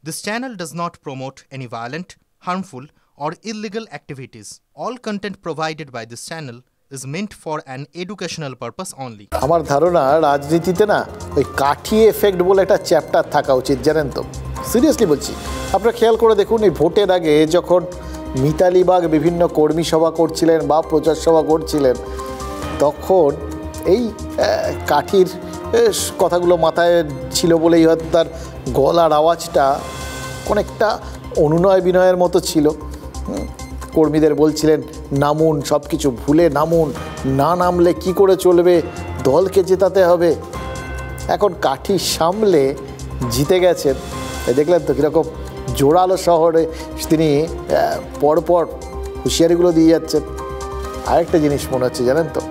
This channel does not promote any violent, harmful, or illegal activities. All content provided by this channel is meant for an educational purpose only. আমার ধারণা রাজনীতিতে না ওই কাঠি effect বলে একটা chapter থাকা উচিত, জানেন তো? সিরিয়াসলি বলছি, আপনারা খেয়াল করে দেখুন, এই ভোটের আগে যখন মিতালি বাগ বিভিন্ন কর্মী সভা করছিলেন বা প্রচার সভা করছিলেন, তখন এই কাঠির কথাগুলো মাথায় ছিল বলেই হয়তো তার গলার আওয়াজটা অনেকটা অনুনয় বিনয়ের মতো ছিল। কর্মীদের বলছিলেন নামুন, সব কিছু ভুলে নামুন, না নামলে কি করে চলবে, দলকে জেতাতে হবে। এখন কাঠি সামলে জিতে গেছেন, দেখলেন তো কীরকম জোরালো শহরে তিনি পরপর হুঁশিয়ারিগুলো দিয়ে যাচ্ছেন। আরেকটা জিনিস মনে হচ্ছে, জানেন তো,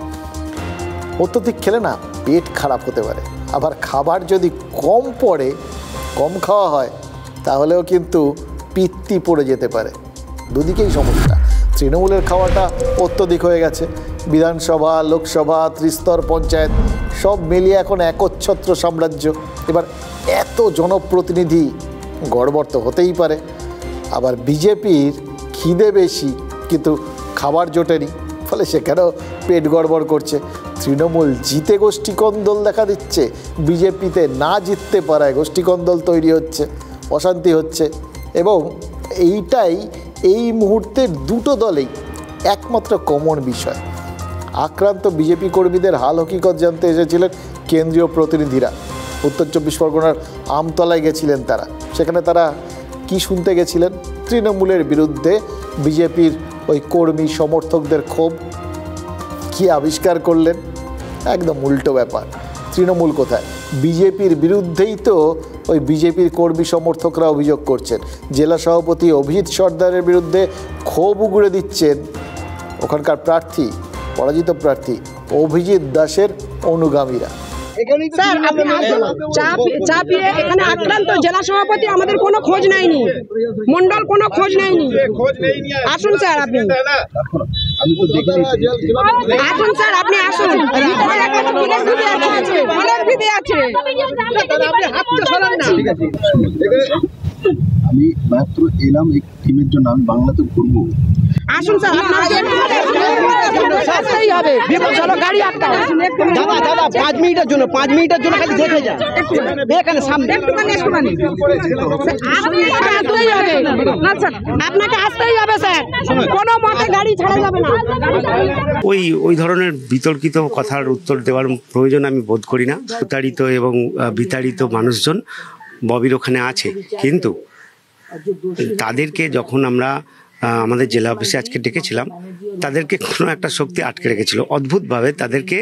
অত্যধিক খেলে না পেট খারাপ হতে পারে, আবার খাবার যদি কম পড়ে, কম খাওয়া হয়, তাহলেও কিন্তু পিত্তি পড়ে যেতে পারে। দুদিকেই সমস্যা। তৃণমূলের খাওয়াটা অত্যধিক হয়ে গেছে, বিধানসভা, লোকসভা, ত্রিস্তর পঞ্চায়েত সব মিলিয়ে এখন একচ্ছত্র সাম্রাজ্য। এবার এত জনপ্রতিনিধি, গড়বড় তো হতেই পারে। আবার বিজেপির খিদে বেশি কিন্তু খাবার জোটেনি, ফলে সেখানেও পেট গড়বড় করছে। তৃণমূল জিতে গোষ্ঠীকন্দল দেখা দিচ্ছে, বিজেপিতে না জিততে পারায় গোষ্ঠীকন্দল তৈরি হচ্ছে, অশান্তি হচ্ছে। এবং এইটাই এই মুহূর্তে দুটো দলেই একমাত্র কমন বিষয়। আক্রান্ত বিজেপি কর্মীদের হাল হকিকত জানতে এসেছিলেন কেন্দ্রীয় প্রতিনিধিরা। উত্তর চব্বিশ পরগনার আমতলায় গেছিলেন তারা। সেখানে তারা কি শুনতে গেছিলেন? তৃণমূলের বিরুদ্ধে বিজেপির ওই কর্মী সমর্থকদের ক্ষোভ। কি আবিষ্কার করলেন? একদম উল্টো ব্যাপার। তৃণমূল কোথায়? বিজেপির বিরুদ্ধেই তো ওই বিজেপির কর্মী সমর্থকরা অভিযোগ করছেন। জেলা সভাপতি অভিজিৎ সর্দারের বিরুদ্ধে ক্ষোভ উগড়ে দিচ্ছেন ওখানকার প্রার্থী, পরাজিত প্রার্থী অভিজিৎ দাসের অনুগামীরা। স্যার, চাপিয়ে এখানে আক্রান্ত জেলা সভাপতি, আমাদের কোনো খোঁজ নেয়নি, মন্ডল কোনো খোঁজ নেয়নি। আসুন স্যার, আপনি আসুন স্যার, আপনি আসুন। অনেক বিধি আছে। আমি মাত্র এলাম এই টিমের জন্য, আমি বাংলাতে ঘুরবো। আসুন স্যার, গাড়ি আটকাও। দাদা 5 মিনিটের জন্য, 5 মিনিটের জন্য খালি দেখে যান এখানে সামনে। আপনাকে আসতেই হবে স্যার, কোনো মতে গাড়ি ছাড়া যাবে না। ওই ধরনের বিতর্কিত কথার উত্তর দেওয়ার প্রয়োজন আমি বোধ করি না। প্রতারিত এবং বিতাড়িত মানুষজন ববির ওখানে আছে, কিন্তু তাদেরকে যখন আমরা আমাদের জেলা অফিসে আজকে ডেকেছিলাম, তাদেরকে কোনো একটা শক্তি আটকে রেখেছিল, অদ্ভুতভাবে তাদেরকে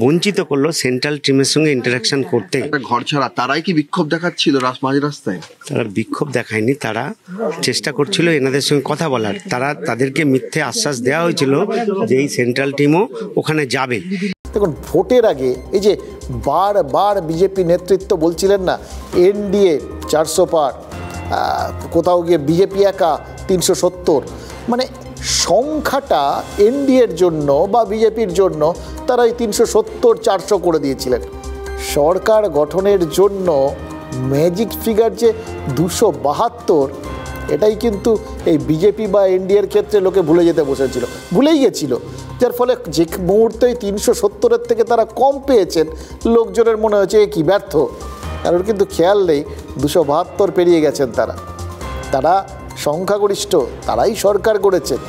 বঞ্চিত করলো সেন্ট্রাল টিমের সঙ্গে ইন্টারাকশন করতে। ঘর ছাড়া তারাই কি বিক্ষোভ দেখাচ্ছিল মাঝ রাস্তায়? তারা বিক্ষোভ দেখায়নি, তারা চেষ্টা করছিল এনাদের সঙ্গে কথা বলার। তাদেরকে মিথ্যে আশ্বাস দেওয়া হয়েছিল যে এই সেন্ট্রাল টিমও ওখানে যাবে। দেখুন, ভোটের আগে এই যে বারবার বিজেপি নেতৃত্ব বলছিলেন না এনডিএ 400 পার, কোথাও গিয়ে বিজেপি একা 370, মানে সংখ্যাটা এনডিএর জন্য বা বিজেপির জন্য তারা এই 370-400 করে দিয়েছিলেন। সরকার গঠনের জন্য ম্যাজিক ফিগার যে 272, এটাই কিন্তু এই বিজেপি বা এনডিএর ক্ষেত্রে লোকে ভুলে যেতে বসেছিল, ভুলেই গেছিল। যার ফলে যে মুহূর্তে 370-এর থেকে তারা কম পেয়েছেন, লোকজনের মনে হয়েছে এ কি ব্যর্থ। কারণ কিন্তু খেয়াল নেই 272 পেরিয়ে গেছেন তারা সংখ্যাগরিষ্ঠ, তারাই সরকার করেছেন।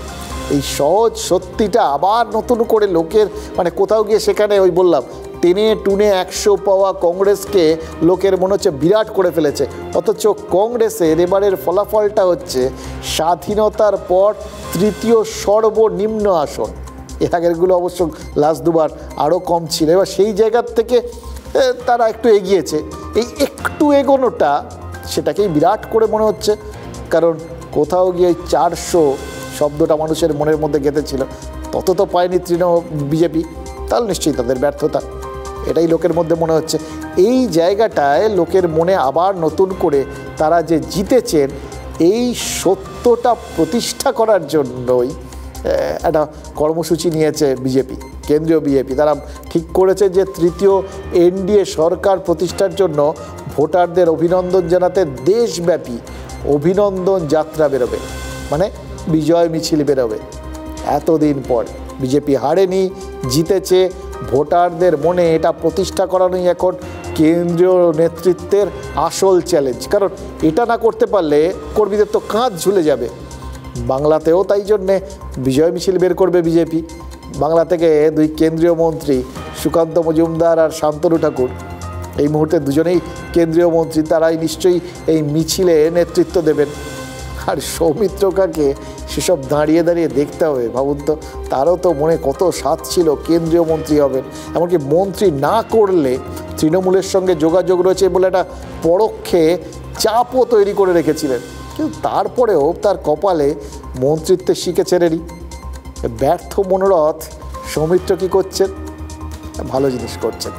এই সহজ সত্যিটা আবার নতুন করে লোকের, মানে কোথাও গিয়ে সেখানে ওই বললাম টেনে টুনে 100 পাওয়া কংগ্রেসকে লোকের মনে হচ্ছে বিরাট করে ফেলেছে। অথচ কংগ্রেসের এবারের ফলাফলটা হচ্ছে স্বাধীনতার পর 3য় সর্বনিম্ন আসন। এর আগেরগুলো অবশ্য লাস্ট দুবার আরও কম ছিল। এবার সেই জায়গার থেকে তারা একটু এগিয়েছে। এই একটু এগোনোটা সেটাকেই বিরাট করে মনে হচ্ছে, কারণ কোথাও গিয়ে 400 শব্দটা মানুষের মনের মধ্যে গেঁথেছিল, তত তো পায়নি বিজেপি। তাহলে নিশ্চয়ই তাদের ব্যর্থতা, এটাই লোকের মধ্যে মনে হচ্ছে। এই জায়গাটায় লোকের মনে আবার নতুন করে তারা যে জিতেছেন, এই সত্যটা প্রতিষ্ঠা করার জন্যই একটা কর্মসূচি নিয়েছে বিজেপি, কেন্দ্রীয় বিজেপি। তারা ঠিক করেছে যে 3য় এনডিএ সরকার প্রতিষ্ঠার জন্য ভোটারদের অভিনন্দন জানাতে দেশব্যাপী অভিনন্দন যাত্রা বেরোবে, মানে বিজয় মিছিল বেরোবে। এতদিন পর বিজেপি হারেনি, জিতেছে। ভোটারদের মনে এটা প্রতিষ্ঠা করানোই এখন কেন্দ্রীয় নেতৃত্বের আসল চ্যালেঞ্জ, কারণ এটা না করতে পারলে কর্মীদের তো কাঁধ ঝুলে যাবে। বাংলাতেও তাই জন্যে বিজয় মিছিল বের করবে বিজেপি। বাংলা থেকে দুই কেন্দ্রীয় মন্ত্রী সুকান্ত মজুমদার আর শান্তনু ঠাকুর, এই মুহূর্তে দুজনেই কেন্দ্রীয় মন্ত্রী, তারাই নিশ্চয়ই এই মিছিলে নেতৃত্ব দেবেন। আর সৌমিত্র কাকে সেসব দাঁড়িয়ে দাঁড়িয়ে দেখতে হবে। ভাবুন তো, তারও তো মনে কত স্বাদ ছিল কেন্দ্রীয় মন্ত্রী হবেন, এমনকি মন্ত্রী না করলে তৃণমূলের সঙ্গে যোগাযোগ রয়েছে বলে একটা পরোক্ষে চাপও তৈরি করে রেখেছিলেন। কিন্তু তারপরেও তার কপালে মন্ত্রিত্বের শিখে ছেড়েনি। ব্যর্থ মনোরথ সৌমিত্র কী করছেন? ভালো জিনিস করছেন,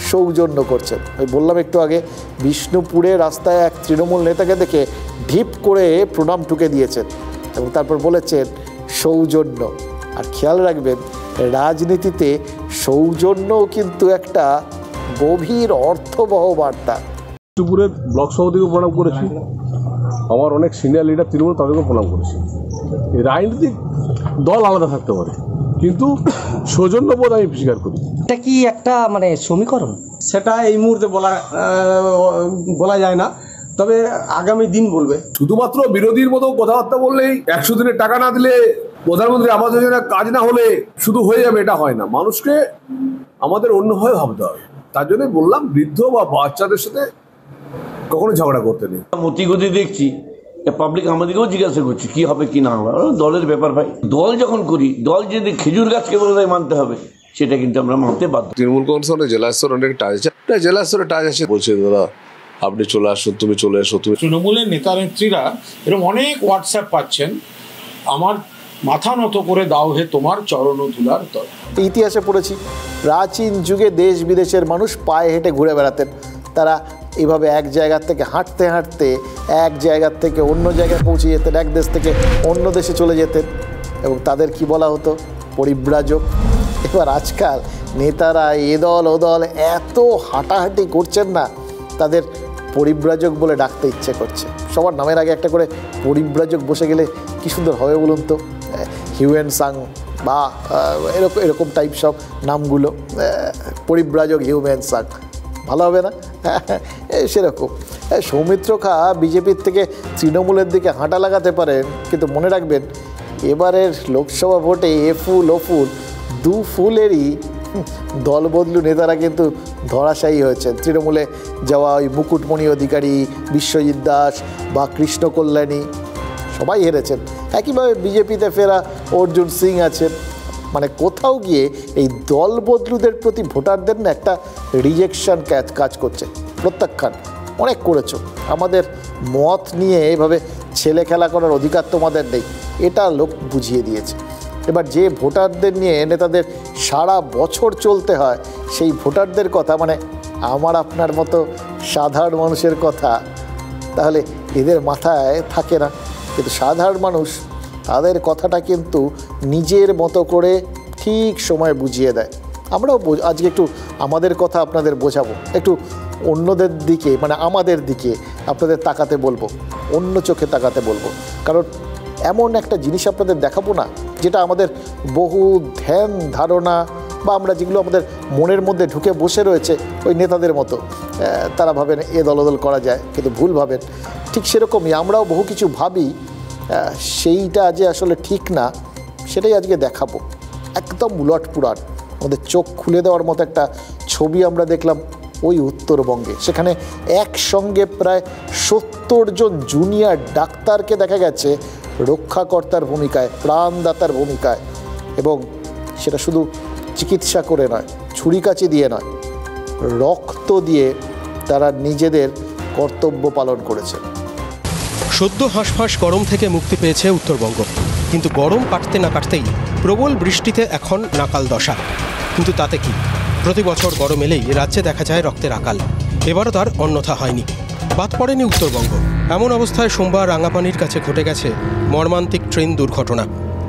সৌজন্য করছেন। ওই বললাম একটু আগে, বিষ্ণুপুরে রাস্তায় এক তৃণমূল নেতাকে দেখে ঢিপ করে প্রণাম ঠুকে দিয়েছেন এবং তারপর বলেছেন সৌজন্য। আর খেয়াল রাখবেন, রাজনীতিতে সৌজন্যও কিন্তু একটা গভীর অর্থবহ বার্তা। বিষ্ণুপুরের ব্লক সভাপতিকে প্রণাম করেছি, আমার অনেক সিনিয়র লিডার তৃণমূল তাদেরকেও প্রণাম করেছি। এই রাজনৈতিক দল আলাদা থাকতে পারে, কিন্তু সৌজন্যবোধ আমি স্বীকার করি। এটা কি একটা মানে সমীকরণ? সেটা এই মুহূর্তে বলা যায় না, তবে আগামী দিন বলবে। শুধুমাত্র বিরোধীর মতো কথাবার্তা বললেই 100 দিনের টাকা না দিলে, প্রধানমন্ত্রী আবাস যোজনা কাজ না হলে শুধু হয়ে যাবে, এটা হয় না। মানুষকে আমাদের অন্যভাবে ভাবতে হবে। তার জন্য বললাম, বৃদ্ধ বা বাচ্চাদের সাথে কখনো ঝগড়া করতে নেই। মতিগতি দেখছি, পাবলিক আমাদেরকেও জিজ্ঞাসা করছি কি হবে কি না হবে। দলের ব্যাপার ভাই, দল যখন করি, দল যদি খেজুর গাছকে বলে মানতে হবে, সেটা কিন্তু আমরা মানতে বাধ্য। তৃণমূল কংগ্রেস জেলা স্তর অনেক টাচ আছে, জেলা স্তরে টাচ আছে, বলছে দাদা আপনি চলে আসুন, তুমি চলে এসো। তুমি তৃণমূলের নেতা নেত্রীরা এরকম অনেক হোয়াটসঅ্যাপ পাচ্ছেন, আমার মাথা নত করে দাও হে তোমার চরণ ধুলার তল। ইতিহাসে পড়েছি, প্রাচীন যুগে দেশ বিদেশের মানুষ পায়ে হেঁটে ঘুরে বেড়াতেন। তারা এভাবে এক জায়গার থেকে হাঁটতে হাঁটতে এক জায়গার থেকে অন্য জায়গায় পৌঁছে যেতেন, এক দেশ থেকে অন্য দেশে চলে যেতেন, এবং তাদের কি বলা হতো? পরিব্রাজক। এবার আজকাল নেতারা এ দল ও দল এত হাঁটাহাঁটি করছেন না, তাদের পরিব্রাজক বলে ডাকতে ইচ্ছে করছে। সবার নামের আগে একটা করে পরিব্রাজক বসে গেলে কি সুন্দর হবে বলুন তো। হিউয়েন সাং বা এরকম টাইপ সব নামগুলো, পরিব্রাজক হিউম্যান সাং, ভালো হবে না? সেরকম সৌমিত্র খা বিজেপির থেকে তৃণমূলের দিকে হাঁটা লাগাতে পারেন, কিন্তু মনে রাখবেন এবারের লোকসভা ভোটে এ ফুল ও ফুল দু ফুলেরই দলবদলু নেতারা কিন্তু ধরাশায়ী হয়েছেন। তৃণমূলে যাওয়া ওই মুকুটমণি অধিকারী, বিশ্বজিৎ দাস বা কৃষ্ণ কল্যাণী সবাই হেরেছেন। একইভাবে বিজেপিতে ফেরা অর্জুন সিং আছেন। মানে কোথাও গিয়ে এই দল বদলুদের প্রতি ভোটারদের না একটা রিজেকশন কাজ করছে, প্রত্যাখ্যান। অনেক করেছো, আমাদের মত নিয়ে এভাবে ছেলে খেলা করার অধিকার তোমাদের নেই, এটা লোক বুঝিয়ে দিয়েছে। এবার যে ভোটারদের নিয়ে নেতাদের সারা বছর চলতে হয়, সেই ভোটারদের কথা, মানে আমার আপনার মতো সাধারণ মানুষের কথা, তাহলে এদের মাথায় থাকে না। কিন্তু সাধারণ মানুষ তাদের কথাটা কিন্তু নিজের মতো করে ঠিক সময় বুঝিয়ে দেয়। আমরাও আজকে একটু আমাদের কথা আপনাদের বোঝাবো, একটু অন্যদের দিকে, মানে আমাদের দিকে আপনাদের তাকাতে বলবো, অন্য চোখে তাকাতে বলবো। কারণ এমন একটা জিনিস আপনাদের দেখাবো না যেটা আমাদের বহু ধ্যান ধারণা বা আমরা যেগুলো আমাদের মনের মধ্যে ঢুকে বসে রয়েছে ওই নেতাদের মতো, তারা ভাবেন এ দলদল করা যায়, কিন্তু ভুল ভাবেন। ঠিক সেরকমই আমরাও বহু কিছু ভাবি, সেইটা যে আসলে ঠিক না, সেটাই আজকে দেখাবো। একদম উলটপুরাট, আমাদের চোখ খুলে দেওয়ার মতো একটা ছবি আমরা দেখলাম ওই উত্তরবঙ্গে। সেখানে একসঙ্গে প্রায় 70 জন জুনিয়র ডাক্তারকে দেখা গেছে রক্ষাকর্তার ভূমিকায়, প্রাণদাতার ভূমিকায়, এবং সেটা শুধু চিকিৎসা করে নয়, ছুরিকাচি দিয়ে নয়, রক্ত দিয়ে তারা নিজেদের কর্তব্য পালন করেছে। সদ্য হাঁসফাঁস গরম থেকে মুক্তি পেয়েছে উত্তরবঙ্গ, কিন্তু গরম কাটতে না কাটতেই প্রবল বৃষ্টিতে এখন নাকাল দশা। কিন্তু তাতে কি, প্রতি বছর গরম এলেই রাজ্যে দেখা যায় রক্তের আকাল। এবারও তার অন্যথা হয়নি, বাদ পড়েনি উত্তরবঙ্গ। এমন অবস্থায় সোমবার রাঙাপানির কাছে ঘটে গেছে মর্মান্তিক ট্রেন দুর্ঘটনা।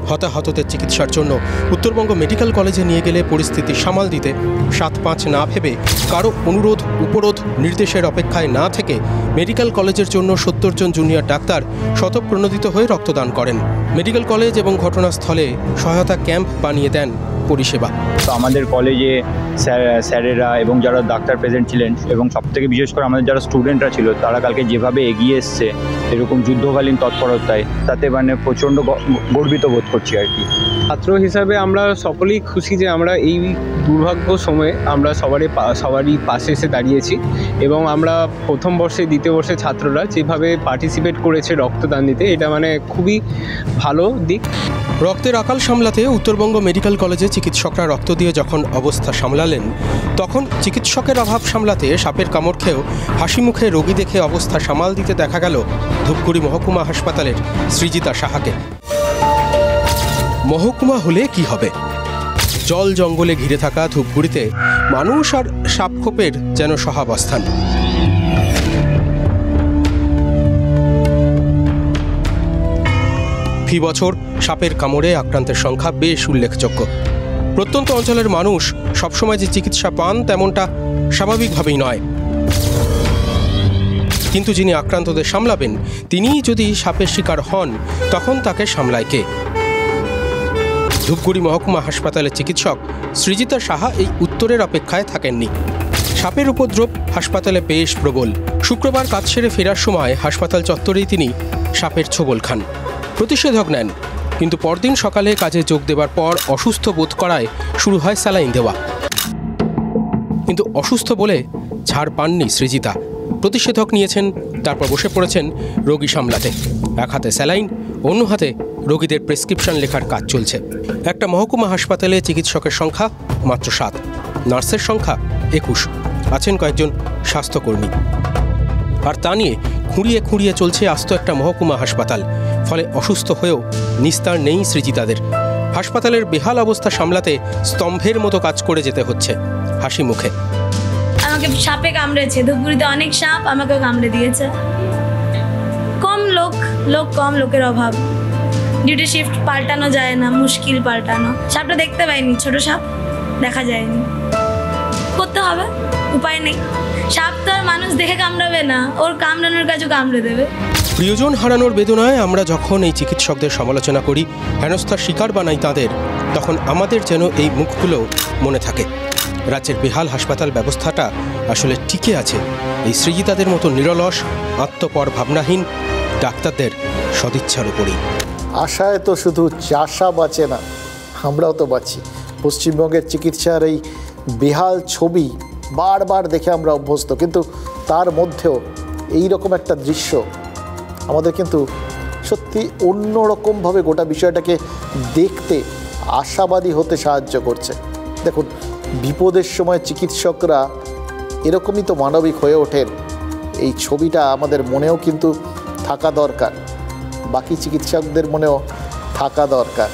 হতাহতদের চিকিৎসার জন্য উত্তরবঙ্গ মেডিকেল কলেজে নিয়ে গেলে পরিস্থিতি সামাল দিতে 7-5 না ভেবে কারো অনুরোধ উপরোধ নির্দেশের অপেক্ষায় না থেকে মেডিকেল কলেজের জন্য 70 জন জুনিয়র ডাক্তার স্বতঃপ্রণোদিত হয়ে রক্তদান করেন। মেডিকেল কলেজ এবং ঘটনাস্থলে সহায়তা ক্যাম্প বানিয়ে দেন পরিষেবা। তো আমাদের কলেজে স্যারেরা এবং যারা ডাক্তার প্রেজেন্ট ছিলেন এবং সবথেকে বিশেষ করে আমাদের যারা স্টুডেন্টরা ছিল তারা কালকে যেভাবে এগিয়ে এসছে এরকম যুদ্ধকালীন তৎপরতায়, তাতে মানে প্রচণ্ড গর্বিত বোধ করছি আর কি। ছাত্র হিসাবে আমরা সকলেই খুশি যে আমরা এই দুর্ভাগ্য সময়ে আমরা সবারই পাশে এসে দাঁড়িয়েছি এবং আমরা প্রথম বর্ষে দ্বিতীয় বর্ষের ছাত্ররা যেভাবে পার্টিসিপেট করেছে রক্তদান দিতে, এটা মানে খুবই ভালো দিক। রক্তের আকাল সামলাতে উত্তরবঙ্গ মেডিকেল কলেজে চিকিৎসকরা রক্ত দিয়ে যখন অবস্থা সামলালেন, তখন চিকিৎসকের অভাব সামলাতে সাপের কামড় খেয়েও হাসি মুখে রোগী দেখে অবস্থা সামাল দিতে দেখা গেল ধূপগুড়ি মহকুমা হাসপাতালের সৃজিতা সাহাকে। মহকুমা হলে কি হবে? জল জঙ্গলে ঘিরে থাকা ধূপগুড়িতে মানুষ আর সাপখোপের যেন সহাবস্থান। ফি বছর সাপের কামড়ে আক্রান্তের সংখ্যা বেশ উল্লেখযোগ্য। প্রত্যন্ত অঞ্চলের মানুষ সবসময় যে চিকিৎসা পান তেমনটা স্বাভাবিকভাবেই নয়, কিন্তু যিনি আক্রান্তদের সামলাবেন তিনিই যদি সাপের শিকার হন তখন তাকে সামলায় কে? ধূপগুড়ি মহকুমা হাসপাতালের চিকিৎসক সৃজিতা সাহা এই উত্তরের অপেক্ষায় থাকেননি। সাপের উপদ্রব হাসপাতালে বেশ প্রবল। শুক্রবার কাজ সেরে ফেরার সময় হাসপাতাল চত্বরেই তিনি সাপের ছোবল খান, প্রতিষেধক নেন, কিন্তু পরদিন সকালে কাজে যোগ দেওয়ার পর অসুস্থ বোধ করায় শুরু হয় স্যালাইন দেওয়া। কিন্তু অসুস্থ বলে ছাড় পাননি সৃজিতা। প্রতিষেধক নিয়েছেন, তারপর বসে পড়েছেন রোগী সামলাতে। এক হাতে স্যালাইন, অন্য হাতে রোগীদের প্রেসক্রিপশন লেখার কাজ চলছে। একটা মহকুমা হাসপাতালে চিকিৎসকের সংখ্যা মাত্র 7, নার্সের সংখ্যা 21, আছেন কয়েকজন স্বাস্থ্যকর্মী। আর তা নিয়ে খুঁড়িয়ে খুঁড়িয়ে চলছে আস্ত একটা মহকুমা হাসপাতাল। ফলে অসুস্থ হয়েও নিস্তার নেই সৃজিতাদের। হাসপাতালের বেহাল অবস্থা সামলাতে স্তম্ভের মতো কাজ করে যেতে হচ্ছে হাসি মুখে। আমাকে সাপে কামড়েছে, ধূপগুড়িতে অনেক সাপ আমাকেও কামড়ে দিয়েছে। কম লোক কম, লোকের অভাব, ডিউটি শিফট পাল্টানো যায় না, মুশকিল পাল্টানো। সাপটা দেখতে পাইনি, ছোট সাপ দেখা যায়নি, করতে হবে, উপায় নেই। সাপ তো আর মানুষ দেখে কামড়াবে না, ওর কামড়ানোর কাজও কামড়ে দেবে। প্রিয়জন হারানোর বেদনায় আমরা যখন এই চিকিৎসকদের সমালোচনা করি, হেনস্থার শিকার বানাই তাদের, তখন আমাদের যেন এই মুখগুলো মনে থাকে। রাজ্যের বেহাল হাসপাতাল ব্যবস্থাটা আসলে টিকে আছে এই সৃজিতাদের মতো নিরলস, আত্মপর ভাবনাহীন ডাক্তারদের সদিচ্ছার উপরই। আশায় তো শুধু চাষা বাঁচে না, আমরাও তো বাঁচি। পশ্চিমবঙ্গের চিকিৎসার এই বেহাল ছবি বারবার দেখে আমরা অভ্যস্ত, কিন্তু তার মধ্যেও এই রকম একটা দৃশ্য আমাদের কিন্তু সত্যি অন্যরকমভাবে গোটা বিষয়টাকে দেখতে আশাবাদী হতে সাহায্য করছে। দেখুন, বিপদের সময় চিকিৎসকরা এরকমই তো মানবিক হয়ে ওঠেন, এই ছবিটা আমাদের মনেও কিন্তু থাকা দরকার, বাকি চিকিৎসকদের মনেও থাকা দরকার।